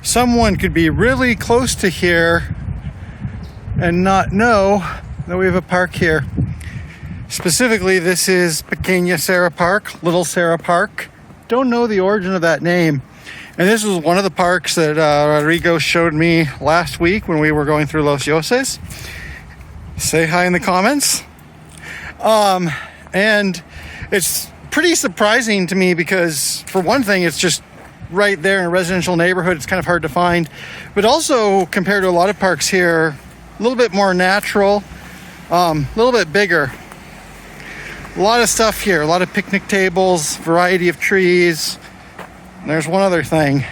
someone could be really close to here and not know that we have a park here. Specifically, this is Pequeña Sarah Park, Little Sarah Park. Don't know the origin of that name. And this was one of the parks that Rodrigo showed me last week when we were going through Los Yoses. Say hi in the comments. And it's pretty surprising to me because, for one thing, it's just right there in a residential neighborhood. It's kind of hard to find. But also, compared to a lot of parks here, a little bit more natural, a little bit bigger. A lot of stuff here, a lot of picnic tables, variety of trees. And there's one other thing.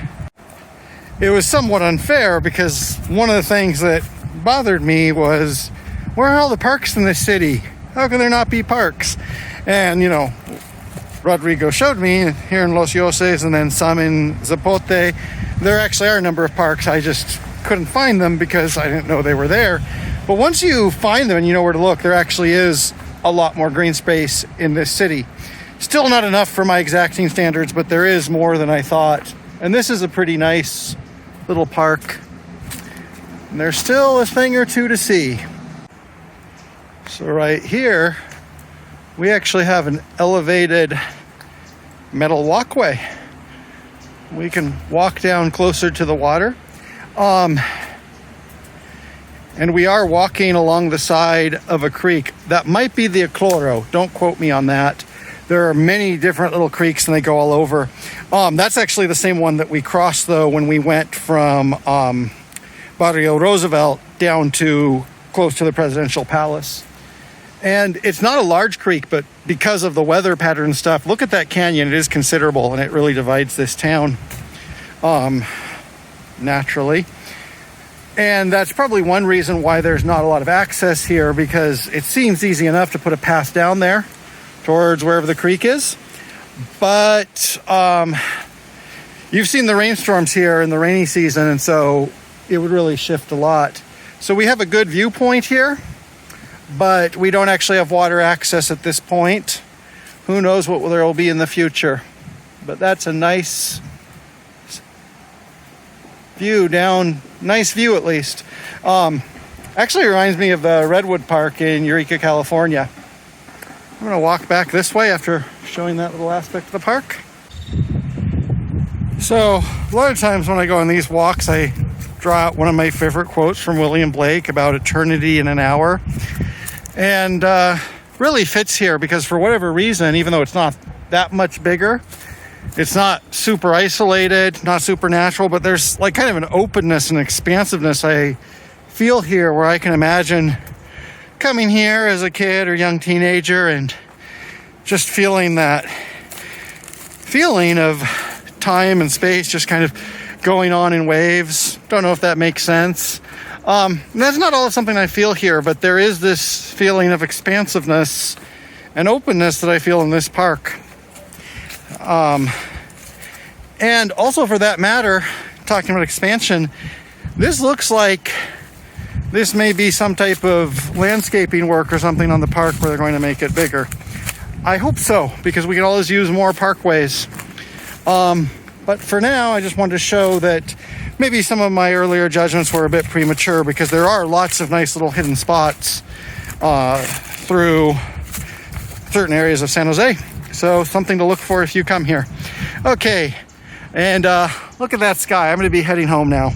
It was somewhat unfair because one of the things that bothered me was, where are all the parks in this city? How can there not be parks? And, you know, Rodrigo showed me here in Los Yoses and then some in Zapote. There actually are a number of parks. I just couldn't find them because I didn't know they were there. But once you find them and you know where to look, there actually is a lot more green space in this city. Still not enough for my exacting standards, but there is more than I thought. And this is a pretty nice little park. And there's still a thing or two to see. So right here, we actually have an elevated metal walkway. We can walk down closer to the water. And we are walking along the side of a creek. That might be the Ocloro. Don't quote me on that. There are many different little creeks and they go all over. That's actually the same one that we crossed though when we went from Barrio Roosevelt down to close to the presidential palace. And it's not a large creek, but because of the weather pattern stuff, look at that canyon. It is considerable and it really divides this town naturally. And that's probably one reason why there's not a lot of access here, because it seems easy enough to put a path down there towards wherever the creek is. But you've seen the rainstorms here in the rainy season, and so it would really shift a lot. So we have a good viewpoint here, but we don't actually have water access at this point. Who knows what there will be in the future. But that's a nice view down, nice view at least. Actually reminds me of the Redwood Park in Rica, California. I'm gonna walk back this way after showing that little aspect of the park. So a lot of times when I go on these walks, I draw out one of my favorite quotes from William Blake about eternity in an hour. And really fits here because for whatever reason, even though it's not that much bigger, it's not super isolated, not super natural, but there's like kind of an openness and expansiveness I feel here where I can imagine coming here as a kid or young teenager and just feeling that feeling of time and space just kind of going on in waves. Don't know if that makes sense. That's not all something I feel here, but there is this feeling of expansiveness and openness that I feel in this park. And also for that matter, talking about expansion, this looks like this may be some type of landscaping work or something on the park where they're going to make it bigger. I hope so, because we can always use more parkways. But for now, I just wanted to show that maybe some of my earlier judgments were a bit premature, because there are lots of nice little hidden spots through certain areas of San Jose. So something to look for if you come here. Okay, and look at that sky. I'm going to be heading home now.